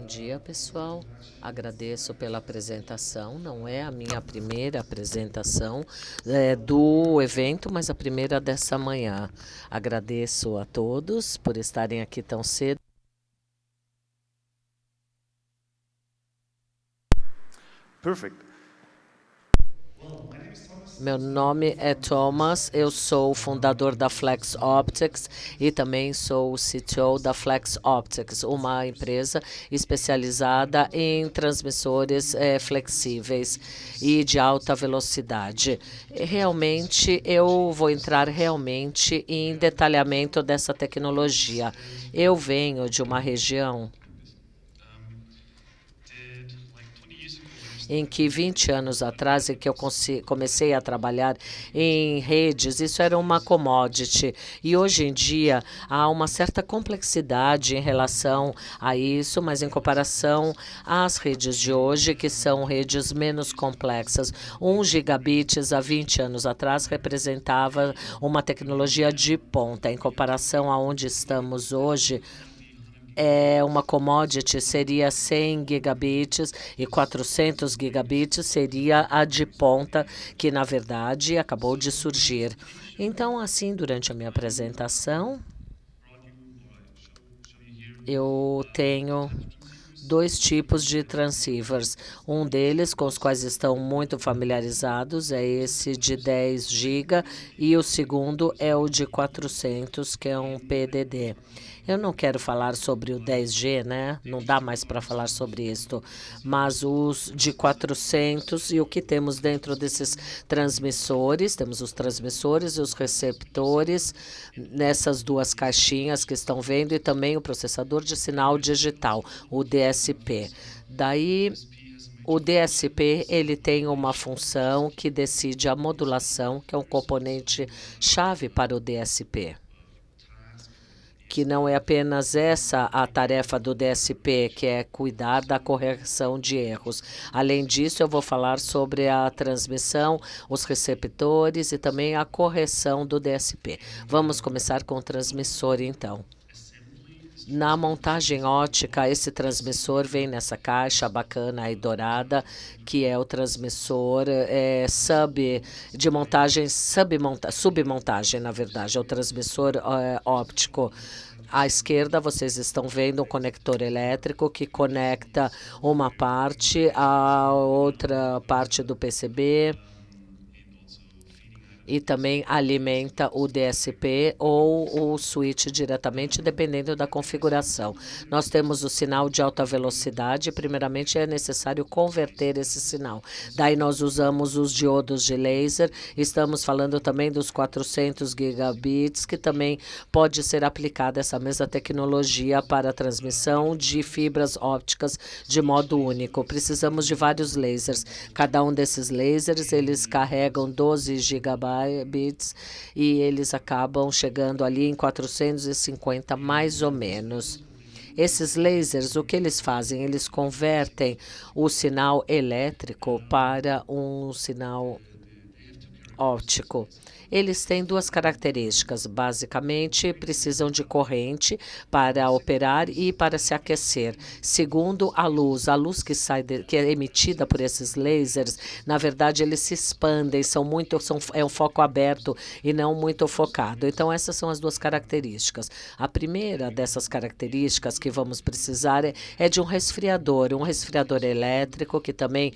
Bom dia, pessoal. Agradeço pela apresentação. Não é a minha primeira apresentação do evento, mas a primeira dessa manhã. Agradeço a todos por estarem aqui tão cedo. Perfect. Meu nome é Thomas, eu sou o fundador da Flex Optics e também sou o CTO da Flex Optics, uma empresa especializada em transmissores flexíveis e de alta velocidade. Realmente, eu vou entrar realmente em detalhamento dessa tecnologia. Eu venho de uma região em que 20 anos atrás, em que eu comecei a trabalhar em redes, isso era uma commodity. E hoje em dia há uma certa complexidade em relação a isso, mas em comparação às redes de hoje, que são redes menos complexas. 1 gigabits há 20 anos atrás representava uma tecnologia de ponta. Em comparação a onde estamos hoje, uma commodity seria 100 gigabits e 400 gigabits seria a de ponta, que na verdade acabou de surgir. Então, assim, durante a minha apresentação, eu tenho 2 tipos de transceivers. Um deles, com os quais estão muito familiarizados, é esse de 10 GB e o segundo é o de 400, que é um PDD. Eu não quero falar sobre o 10G, né? Não dá mais para falar sobre isto, mas os de 400 e o que temos dentro desses transmissores, temos os transmissores e os receptores nessas 2 caixinhas que estão vendo e também o processador de sinal digital, o DSP. Daí, o DSP ele tem uma função que decide a modulação, que é um componente chave para o DSP. Que não é apenas essa a tarefa do DSP, que é cuidar da correção de erros. Além disso, eu vou falar sobre a transmissão, os receptores e também a correção do DSP. Vamos começar com o transmissor, então. Na montagem ótica, esse transmissor vem nessa caixa bacana e dourada, que é o transmissor de montagem, submontagem, na verdade, é o transmissor óptico. À esquerda, vocês estão vendo um conector elétrico que conecta uma parte à outra parte do PCB e também alimenta o DSP ou o switch diretamente, dependendo da configuração. Nós temos o sinal de alta velocidade, primeiramente é necessário converter esse sinal. Daí nós usamos os diodos de laser, estamos falando também dos 400 gigabits, que também pode ser aplicada essa mesma tecnologia para a transmissão de fibras ópticas de modo único. Precisamos de vários lasers. Cada um desses lasers, eles carregam 12 gigabytes e eles acabam chegando ali em 450 mais ou menos. Esses lasers, o que eles fazem? Eles convertem o sinal elétrico para um sinal óptico. Eles têm 2 características. Basicamente, precisam de corrente para operar e para se aquecer. Segundo, a luz que é emitida por esses lasers, na verdade, eles se expandem, é um foco aberto e não muito focado. Então, essas são as 2 características. A primeira dessas características que vamos precisar é de um resfriador elétrico que também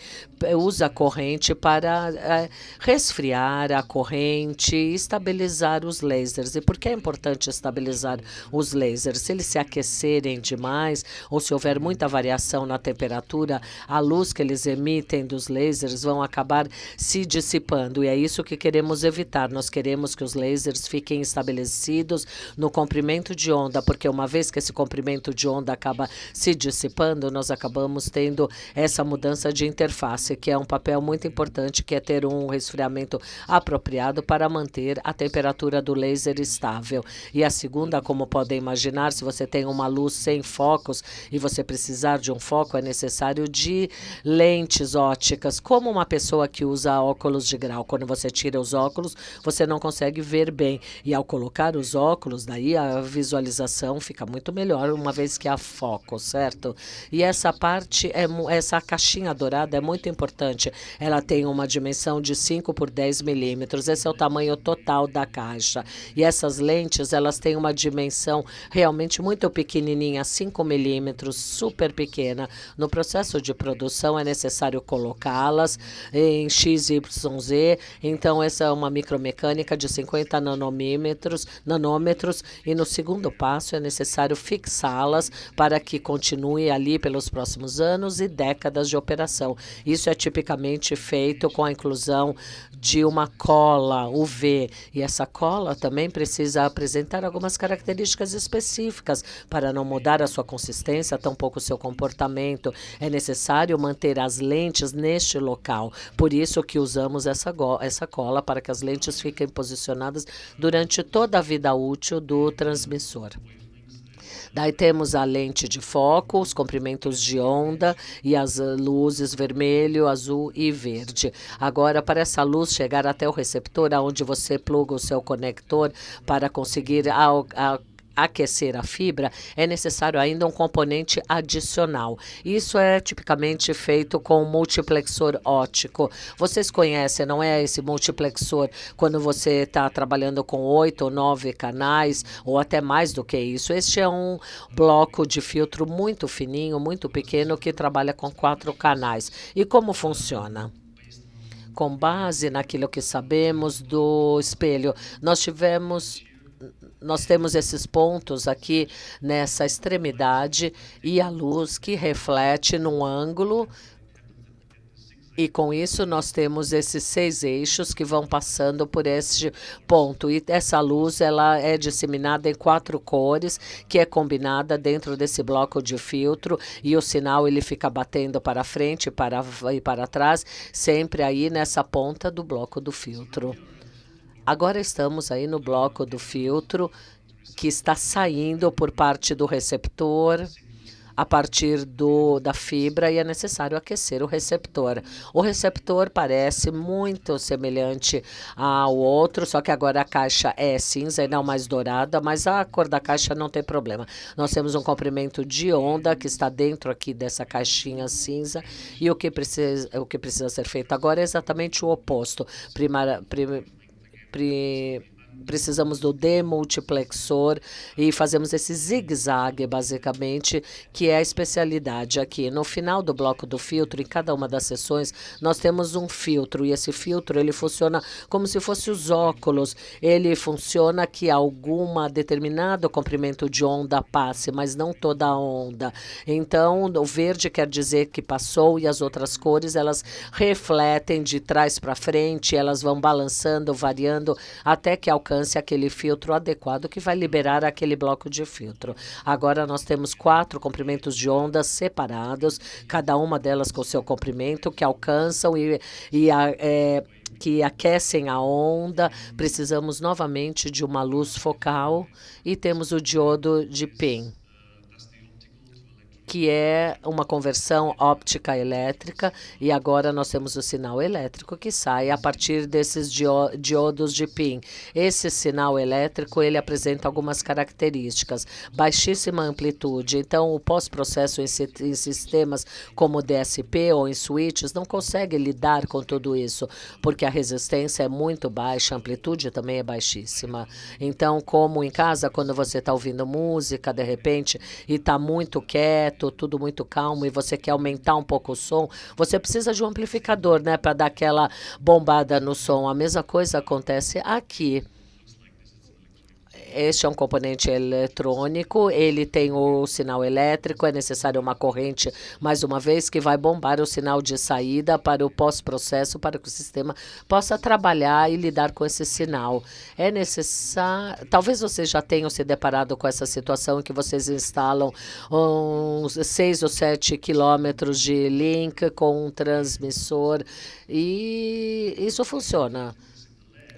usa a corrente para resfriar a corrente e estabilizar os lasers. E por que é importante estabilizar os lasers? Se eles se aquecerem demais ou se houver muita variação na temperatura, a luz que eles emitem dos lasers vão acabar se dissipando. E é isso que queremos evitar. Nós queremos que os lasers fiquem estabelecidos no comprimento de onda, porque uma vez que esse comprimento de onda acaba se dissipando, nós acabamos tendo essa mudança de interface, que é um papel muito importante, que é ter um resfriamento apropriado para manter a temperatura do laser estável. E a segunda, como podem imaginar, se você tem uma luz sem focos e você precisar de um foco, é necessário de lentes óticas, como uma pessoa que usa óculos de grau. Quando você tira os óculos, você não consegue ver bem. E ao colocar os óculos, daí a visualização fica muito melhor, uma vez que há foco, certo? E essa parte, essa caixinha dourada é muito importante. Ela tem uma dimensão de 5 por 10 milímetros. Esse é o tamanho total da caixa. E essas lentes, elas têm uma dimensão realmente muito pequenininha, 5 milímetros, super pequena. No processo de produção é necessário colocá-las em XYZ. Então, essa é uma micromecânica de 50 nanômetros, e no segundo passo é necessário fixá-las para que continue ali pelos próximos anos e décadas de operação. Isso é tipicamente feito com a inclusão de uma cola UV, e essa cola também precisa apresentar algumas características específicas para não mudar a sua consistência, tampouco o seu comportamento. É necessário manter as lentes neste local, por isso que usamos essa cola para que as lentes fiquem posicionadas durante toda a vida útil do transmissor. Daí temos a lente de foco, os comprimentos de onda e as luzes vermelho, azul e verde. Agora, para essa luz chegar até o receptor, onde você pluga o seu conector para conseguir aquecer a fibra, é necessário ainda um componente adicional. Isso é tipicamente feito com um multiplexor óptico. Vocês conhecem, não é esse multiplexor quando você está trabalhando com 8 ou 9 canais, ou até mais do que isso. Este é um bloco de filtro muito fininho, muito pequeno, que trabalha com 4 canais. E como funciona? Com base naquilo que sabemos do espelho, nós temos esses pontos aqui nessa extremidade e a luz que reflete num ângulo, e com isso nós temos esses 6 eixos que vão passando por este ponto. E essa luz, ela é disseminada em 4 cores, que é combinada dentro desse bloco de filtro, e o sinal ele fica batendo para frente e para trás, sempre aí nessa ponta do bloco do filtro. Agora estamos aí no bloco do filtro, que está saindo por parte do receptor, a partir da fibra, e é necessário aquecer o receptor. O receptor parece muito semelhante ao outro, só que agora a caixa é cinza e não mais dourada, mas a cor da caixa não tem problema. Nós temos um comprimento de onda que está dentro aqui dessa caixinha cinza, e o que precisa ser feito agora é exatamente o oposto. Precisamos do demultiplexor e fazemos esse zigue-zague, basicamente, que é a especialidade aqui. No final do bloco do filtro, em cada uma das sessões, nós temos um filtro, e esse filtro ele funciona como se fosse os óculos. Ele funciona que alguma determinado comprimento de onda passe, mas não toda a onda. Então, o verde quer dizer que passou, e as outras cores, elas refletem de trás para frente, elas vão balançando, variando, até que alcance aquele filtro adequado que vai liberar aquele bloco de filtro. Agora nós temos 4 comprimentos de onda separados, cada uma delas com seu comprimento, que alcançam que aquecem a onda. Precisamos novamente de uma luz focal, e temos o diodo de PIN, que é uma conversão óptica elétrica, e agora nós temos o sinal elétrico que sai a partir desses diodos de PIN. Esse sinal elétrico, ele apresenta algumas características: baixíssima amplitude. Então, o pós-processo em sistemas como DSP ou em switches não consegue lidar com tudo isso, porque a resistência é muito baixa, a amplitude também é baixíssima. Então, como em casa, quando você está ouvindo música, de repente, e está muito quieto, tudo muito calmo, e você quer aumentar um pouco o som, você precisa de um amplificador, né, para dar aquela bombada no som. A mesma coisa acontece aqui. Este é um componente eletrônico, ele tem o sinal elétrico, é necessário uma corrente, mais uma vez, que vai bombar o sinal de saída para o pós-processo, para que o sistema possa trabalhar e lidar com esse sinal. É necessário, talvez vocês já tenham se deparado com essa situação em que vocês instalam uns 6 ou 7 quilômetros de link com um transmissor, e isso funciona.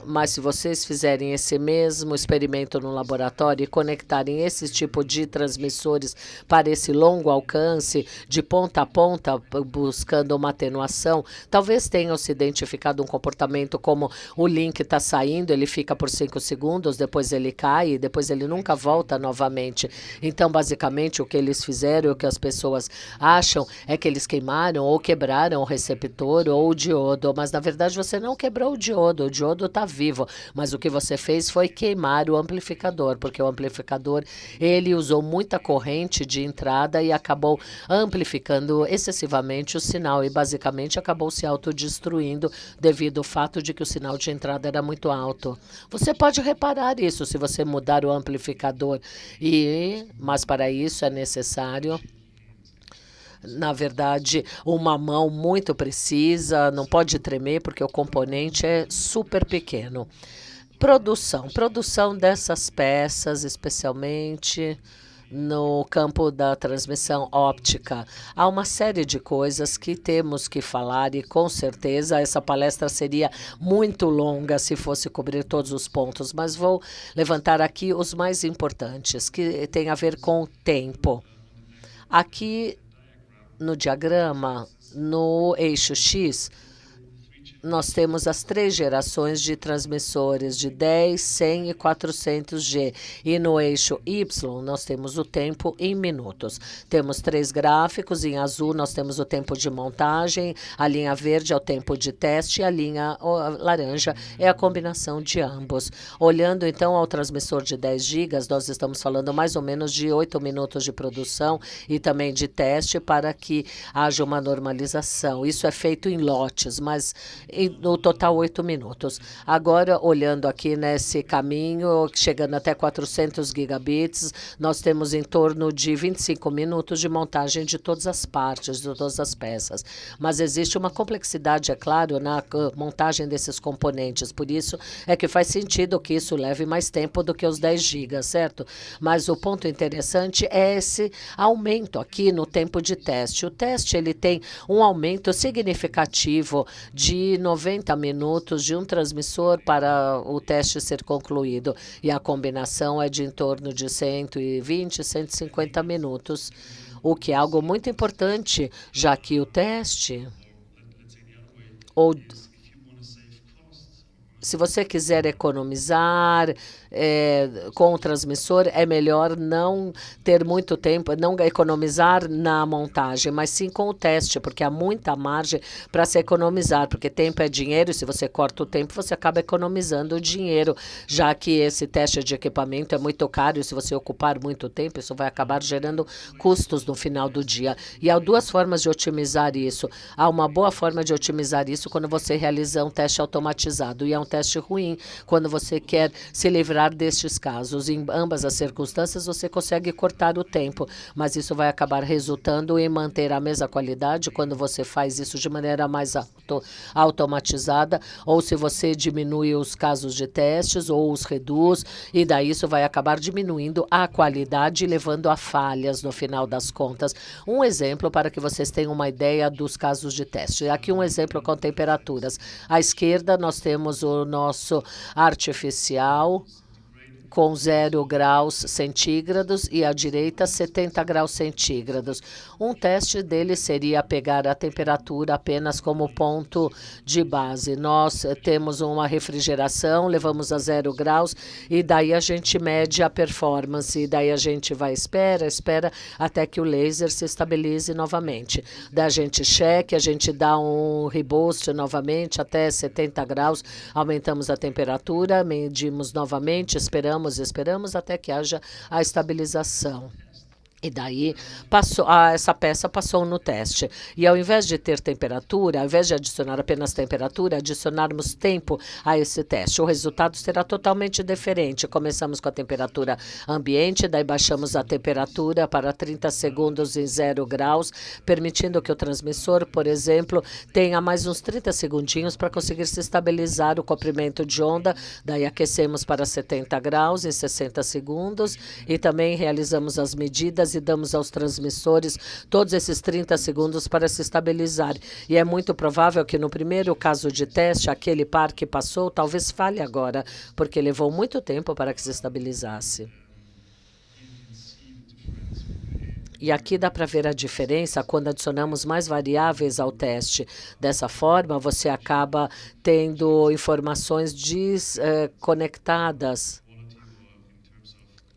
Mas se vocês fizerem esse mesmo experimento no laboratório e conectarem esse tipo de transmissores para esse longo alcance, de ponta a ponta, buscando uma atenuação, talvez tenham se identificado um comportamento como o link está saindo, ele fica por 5 segundos, depois ele cai e depois ele nunca volta novamente. Então, basicamente, o que eles fizeram, o que as pessoas acham, é que eles queimaram ou quebraram o receptor ou o diodo, mas na verdade você não quebrou o diodo está vivo, mas o que você fez foi queimar o amplificador, porque o amplificador, ele usou muita corrente de entrada e acabou amplificando excessivamente o sinal e basicamente acabou se autodestruindo devido ao fato de que o sinal de entrada era muito alto. Você pode reparar isso se você mudar o amplificador, mas para isso é necessário, na verdade, uma mão muito precisa, não pode tremer porque o componente é super pequeno. Produção dessas peças, especialmente no campo da transmissão óptica. Há uma série de coisas que temos que falar e, com certeza, essa palestra seria muito longa se fosse cobrir todos os pontos, mas vou levantar aqui os mais importantes, que têm a ver com o tempo. Aqui, no diagrama, no eixo X, nós temos as 3 gerações de transmissores de 10, 100 e 400G. E no eixo Y, nós temos o tempo em minutos. Temos 3 gráficos. Em azul, nós temos o tempo de montagem. A linha verde é o tempo de teste. E a linha laranja é a combinação de ambos. Olhando, então, ao transmissor de 10 GB, nós estamos falando mais ou menos de 8 minutos de produção e também de teste para que haja uma normalização. Isso é feito em lotes, mas no total 8 minutos. Agora, olhando aqui nesse caminho, chegando até 400 gigabits, nós temos em torno de 25 minutos de montagem de todas as partes, de todas as peças. Mas existe uma complexidade, é claro, na montagem desses componentes. Por isso é que faz sentido que isso leve mais tempo do que os 10 gigas, certo? Mas o ponto interessante é esse aumento aqui no tempo de teste. O teste ele tem um aumento significativo de 90 minutos de um transmissor para o teste ser concluído. E a combinação é de em torno de 120, 150 minutos, o que é algo muito importante, já que o teste, ou se você quiser economizar com o transmissor, é melhor não ter muito tempo, não economizar na montagem, mas sim com o teste, porque há muita margem para se economizar, porque tempo é dinheiro e se você corta o tempo, você acaba economizando o dinheiro, já que esse teste de equipamento é muito caro e se você ocupar muito tempo, isso vai acabar gerando custos no final do dia. E há 2 formas de otimizar isso. Há uma boa forma de otimizar isso quando você realiza um teste automatizado e é um teste ruim quando você quer se livrar destes casos. Em ambas as circunstâncias, você consegue cortar o tempo, mas isso vai acabar resultando em manter a mesma qualidade quando você faz isso de maneira mais automatizada, ou se você diminui os casos de testes ou os reduz, e daí isso vai acabar diminuindo a qualidade e levando a falhas no final das contas. Um exemplo para que vocês tenham uma ideia dos casos de teste. Aqui um exemplo com temperaturas. À esquerda, nós temos o nosso artificial com 0 graus centígrados e à direita 70 graus centígrados. Um teste dele seria pegar a temperatura apenas como ponto de base. Nós temos uma refrigeração, levamos a 0 graus e daí a gente mede a performance. E daí a gente vai espera até que o laser se estabilize novamente. Daí a gente checa, a gente dá um reboost novamente até 70 graus, aumentamos a temperatura, medimos novamente, esperamos até que haja a estabilização. E daí essa peça passou no teste. E ao invés de ter temperatura, ao invés de adicionar apenas temperatura, adicionarmos tempo a esse teste. O resultado será totalmente diferente. Começamos com a temperatura ambiente, daí baixamos a temperatura para 30 segundos em 0 graus, permitindo que o transmissor, por exemplo, tenha mais uns 30 segundinhos para conseguir se estabilizar o comprimento de onda. Daí aquecemos para 70 graus em 60 segundos e também realizamos as medidas e damos aos transmissores todos esses 30 segundos para se estabilizar. E é muito provável que no primeiro caso de teste, aquele par que passou talvez falhe agora, porque levou muito tempo para que se estabilizasse. E aqui dá para ver a diferença quando adicionamos mais variáveis ao teste. Dessa forma, você acaba tendo informações desconectadas,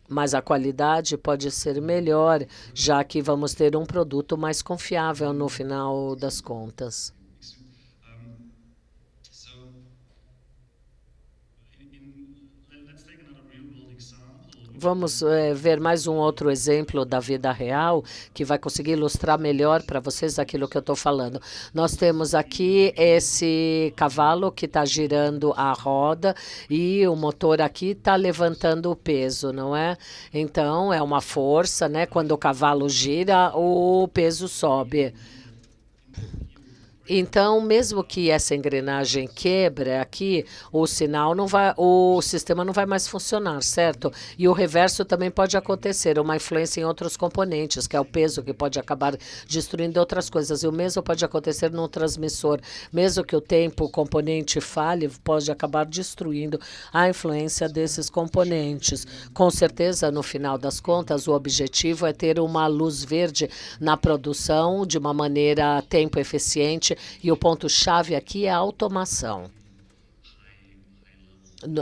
mas a qualidade pode ser melhor, já que vamos ter um produto mais confiável no final das contas. Vamos ver mais um outro exemplo da vida real que vai conseguir ilustrar melhor para vocês aquilo que eu estou falando. Nós temos aqui esse cavalo que está girando a roda e o motor aqui está levantando o peso, não é? Então, é uma força, né? Quando o cavalo gira, o peso sobe. Então, mesmo que essa engrenagem quebre aqui, o sistema não vai mais funcionar, certo? E o reverso também pode acontecer, uma influência em outros componentes, que é o peso que pode acabar destruindo outras coisas. E o mesmo pode acontecer no transmissor. Mesmo que o componente falhe, pode acabar destruindo a influência desses componentes. Com certeza, no final das contas, o objetivo é ter uma luz verde na produção de uma maneira tempo eficiente. E o ponto-chave aqui é a automação.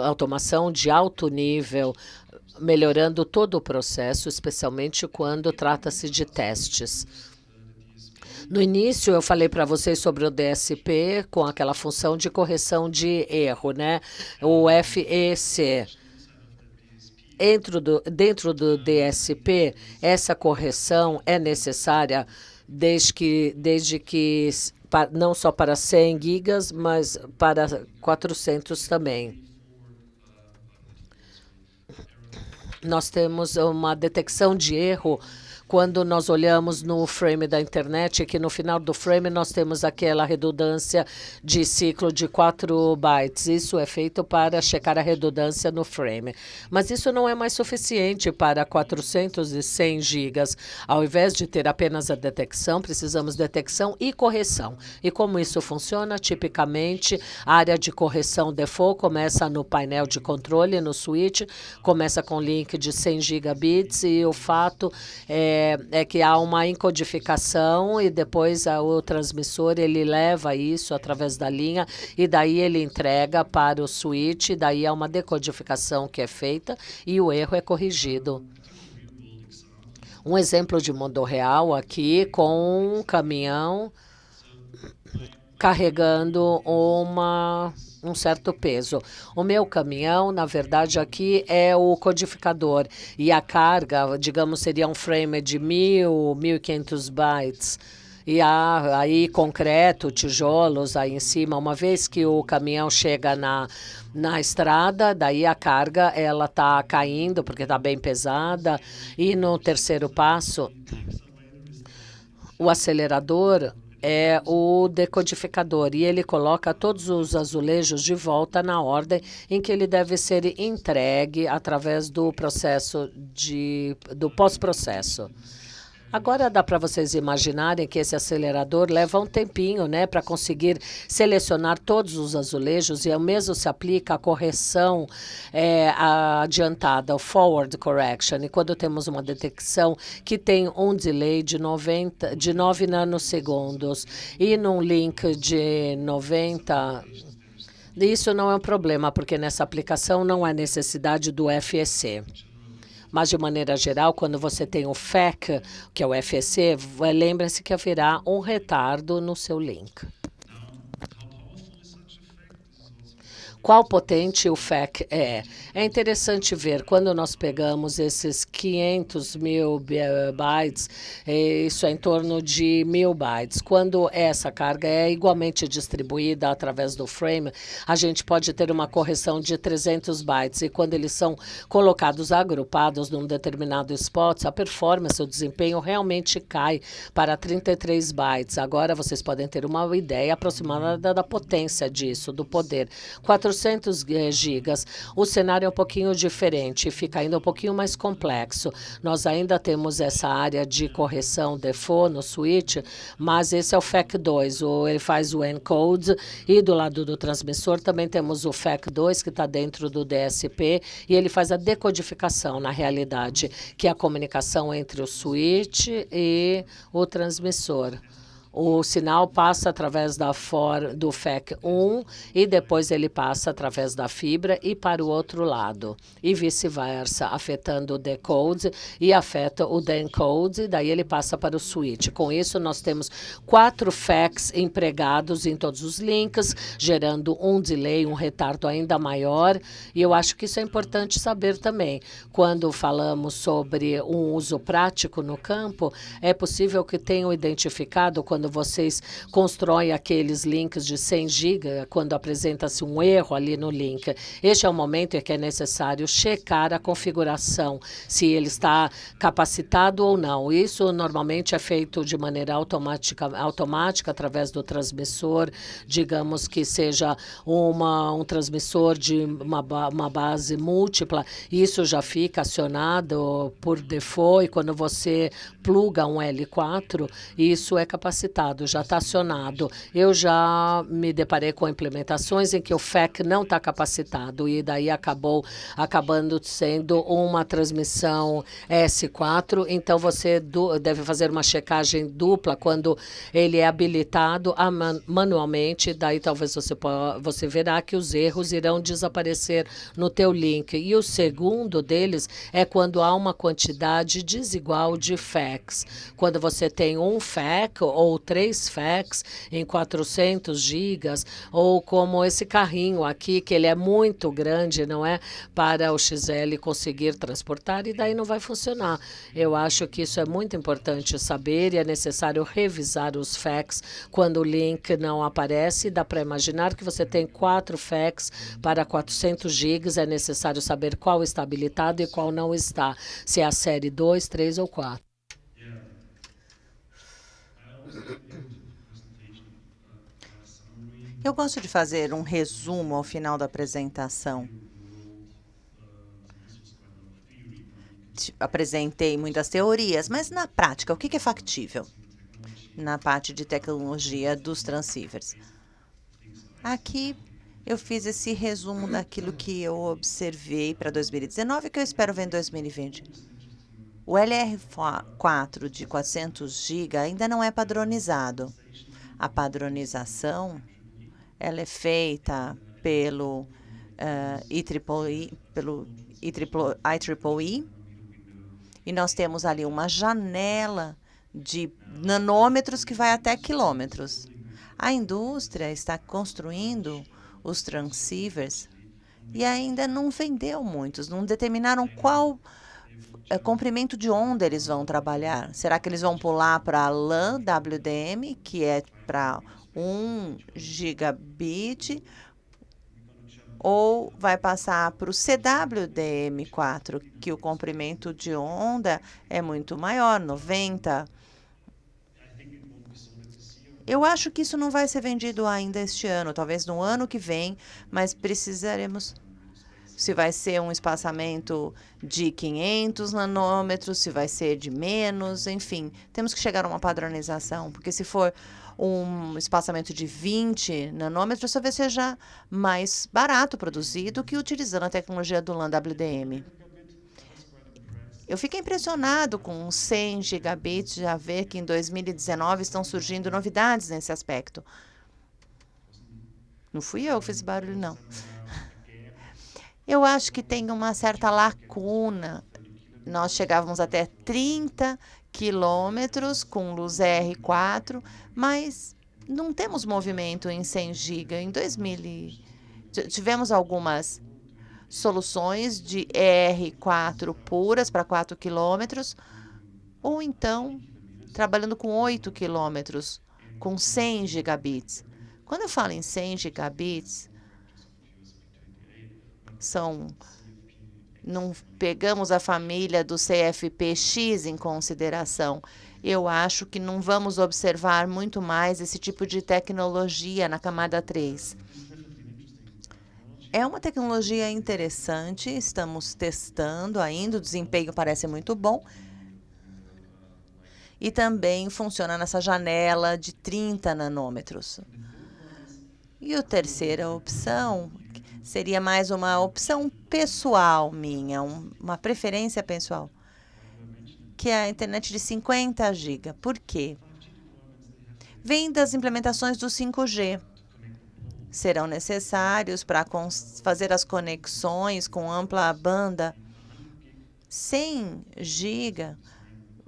Automação de alto nível, melhorando todo o processo, especialmente quando trata-se de testes. No início, eu falei para vocês sobre o DSP com aquela função de correção de erro, né? O FEC. Dentro do DSP, essa correção é necessária desde que não só para 100 gigas, mas para 400 também. Nós temos uma detecção de erro quando nós olhamos no frame da internet, que no final do frame nós temos aquela redundância de ciclo de 4 bytes. Isso é feito para checar a redundância no frame. Mas isso não é mais suficiente para 410 gigas. Ao invés de ter apenas a detecção, precisamos de detecção e correção. E como isso funciona? Tipicamente, a área de correção default começa no painel de controle, no switch, começa com link de 100 gigabits e o fato é que há uma encodificação e depois o transmissor ele leva isso através da linha e daí ele entrega para o switch, e daí há uma decodificação que é feita e o erro é corrigido. Um exemplo de mundo real aqui com um caminhão carregando um certo peso. O meu caminhão, na verdade, aqui é o codificador. E a carga, digamos, seria um frame de 1.500 bytes. E há aí concreto, tijolos aí em cima. Uma vez que o caminhão chega na estrada, daí a carga ela está caindo, porque está bem pesada. E no terceiro passo, o acelerador é o decodificador e ele coloca todos os azulejos de volta na ordem em que ele deve ser entregue através do processo do pós-processo. Agora dá para vocês imaginarem que esse acelerador leva um tempinho, né, para conseguir selecionar todos os azulejos, e o mesmo se aplica à correção adiantada, o forward correction. E quando temos uma detecção que tem um delay de 9 nanosegundos e num link de 90, isso não é um problema, porque nessa aplicação não há necessidade do FEC. Mas, de maneira geral, quando você tem o FEC, que é o FEC, lembre-se que haverá um retardo no seu link. Qual potente o FEC é? É interessante ver, quando nós pegamos esses 500 mil bytes, isso é em torno de 1.000 bytes. Quando essa carga é igualmente distribuída através do frame, a gente pode ter uma correção de 300 bytes. E quando eles são colocados agrupados num determinado spot, a performance, o desempenho realmente cai para 33 bytes. Agora vocês podem ter uma ideia aproximada da potência disso, do poder. 400 400 gigas. O cenário é um pouquinho diferente, fica ainda um pouquinho mais complexo. Nós ainda temos essa área de correção default no switch, mas esse é o FAC2, ele faz o encode, e do lado do transmissor também temos o FAC2, que está dentro do DSP, e ele faz a decodificação, na realidade, que é a comunicação entre o switch e o transmissor. O sinal passa através do FAC1 e depois ele passa através da fibra e para o outro lado, e vice-versa, afetando o decode e afeta o decode, daí ele passa para o switch. Com isso, nós temos 4 FACs empregados em todos os links, gerando um delay, um retardo ainda maior, e eu acho que isso é importante saber também. Quando falamos sobre um uso prático no campo, é possível que tenham identificado quando vocês constroem aqueles links de 100 GB, quando apresenta-se um erro ali no link. Este é o momento em que é necessário checar a configuração, se ele está capacitado ou não. Isso normalmente é feito de maneira automática através do transmissor, digamos que seja um transmissor de uma base múltipla. Isso já fica acionado por default, e quando você pluga um L4, isso é capacitado, já está acionado. Eu já me deparei com implementações em que o FAC não está capacitado, e daí acabando sendo uma transmissão S4, então você deve fazer uma checagem dupla quando ele é habilitado manualmente, daí talvez você verá que os erros irão desaparecer no teu link. E o segundo deles é quando há uma quantidade desigual de FACs. Quando você tem um FAC ou 3 FACs em 400 gigas, ou como esse carrinho aqui, que ele é muito grande, não é? Para o XL conseguir transportar, e daí não vai funcionar. Eu acho que isso é muito importante saber, e é necessário revisar os FACs quando o link não aparece. Dá para imaginar que você tem 4 FACs para 400 gigas, é necessário saber qual está habilitado e qual não está, se é a série 2, 3 ou 4. Eu gosto de fazer um resumo ao final da apresentação. Apresentei muitas teorias, mas na prática, o que é factível na parte de tecnologia dos transceivers? Aqui eu fiz esse resumo daquilo que eu observei para 2019 e que eu espero ver em 2020. O LR4 de 400 GB ainda não é padronizado. A padronização ela é feita pelo IEEE, e nós temos ali uma janela de nanômetros que vai até quilômetros. A indústria está construindo os transceivers e ainda não vendeu muitos, não determinaram qual comprimento de onda eles vão trabalhar. Será que eles vão pular para LAN WDM, que é para 1 gigabit, ou vai passar para o CWDM4, que o comprimento de onda é muito maior, 90. Eu acho que isso não vai ser vendido ainda este ano, talvez no ano que vem, mas precisaremos. Se vai ser um espaçamento de 500 nanômetros, se vai ser de menos, enfim, temos que chegar a uma padronização, porque se for um espaçamento de 20 nanômetros, talvez seja mais barato produzido que utilizando a tecnologia do LAN WDM. Eu fiquei impressionado com 100 gigabits, já ver que em 2019 estão surgindo novidades nesse aspecto. Não fui eu que fiz esse barulho, não. Eu acho que tem uma certa lacuna. Nós chegávamos até 30 quilômetros com luz R4, mas não temos movimento em 100 GB. Em 2000, tivemos algumas soluções de R4 puras para 4 quilômetros, ou então trabalhando com 8 quilômetros, com 100 gigabits. Quando eu falo em 100 gigabits, não pegamos a família do CFP-X em consideração. Eu acho que não vamos observar muito mais esse tipo de tecnologia na camada 3. É uma tecnologia interessante, estamos testando ainda, o desempenho parece muito bom. E também funciona nessa janela de 30 nanômetros. E a terceira opção seria mais uma opção pessoal minha, uma preferência pessoal, que é a internet de 50 GB. Por quê? Vem das implementações do 5G. Serão necessários para fazer as conexões com ampla banda. 100 GB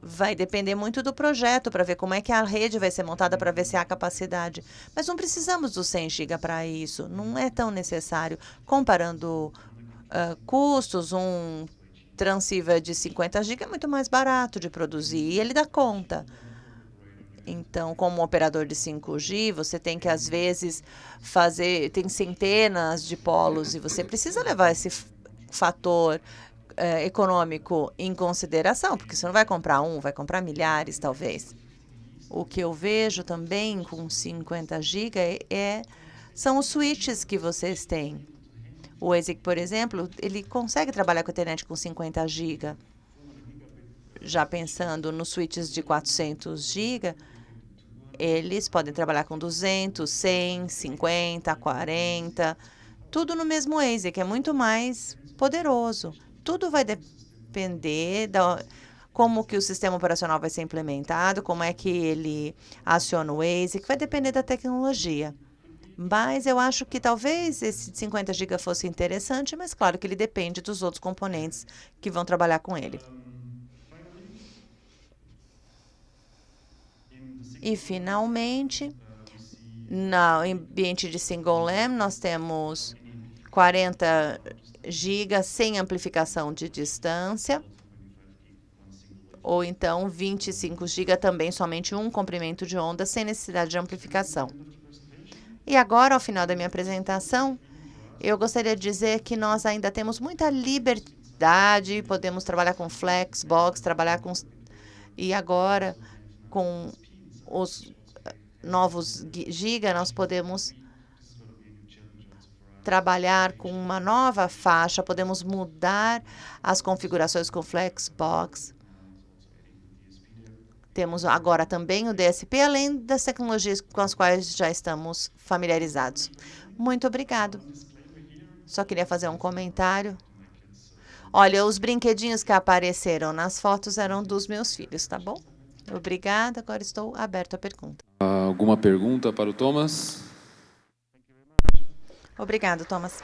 vai depender muito do projeto para ver como é que a rede vai ser montada para ver se há capacidade. Mas não precisamos dos 100 GB para isso, não é tão necessário. Comparando custos, um transceiver de 50 GB é muito mais barato de produzir e ele dá conta. Então, como operador de 5G, você tem que, às vezes, tem centenas de polos e você precisa levar esse fator econômico em consideração, porque você não vai comprar um, vai comprar milhares, talvez. O que eu vejo também com 50 GB são os switches que vocês têm. O ASIC, por exemplo, ele consegue trabalhar com a internet com 50 GB. Já pensando nos switches de 400 GB, eles podem trabalhar com 200, 100, 50, 40, tudo no mesmo ASIC, é muito mais poderoso. Tudo vai depender como que o sistema operacional vai ser implementado, como é que ele aciona o ASIC, vai depender da tecnologia. Mas eu acho que talvez esse de 50 GB fosse interessante, mas claro que ele depende dos outros componentes que vão trabalhar com ele. E, finalmente, no ambiente de single LAN, nós temos 40 GB sem amplificação de distância, ou então 25 GB também, somente um comprimento de onda, sem necessidade de amplificação. E agora, ao final da minha apresentação, eu gostaria de dizer que nós ainda temos muita liberdade, podemos trabalhar com Flexbox, e agora, com os novos giga, nós podemos trabalhar com uma nova faixa, podemos mudar as configurações com Flexbox. Temos agora também o DSP, além das tecnologias com as quais já estamos familiarizados. Muito obrigado. Só queria fazer um comentário. Olha, os brinquedinhos que apareceram nas fotos eram dos meus filhos, tá bom? Obrigada, agora estou aberto à pergunta. Alguma pergunta para o Thomas? Obrigado, Thomas.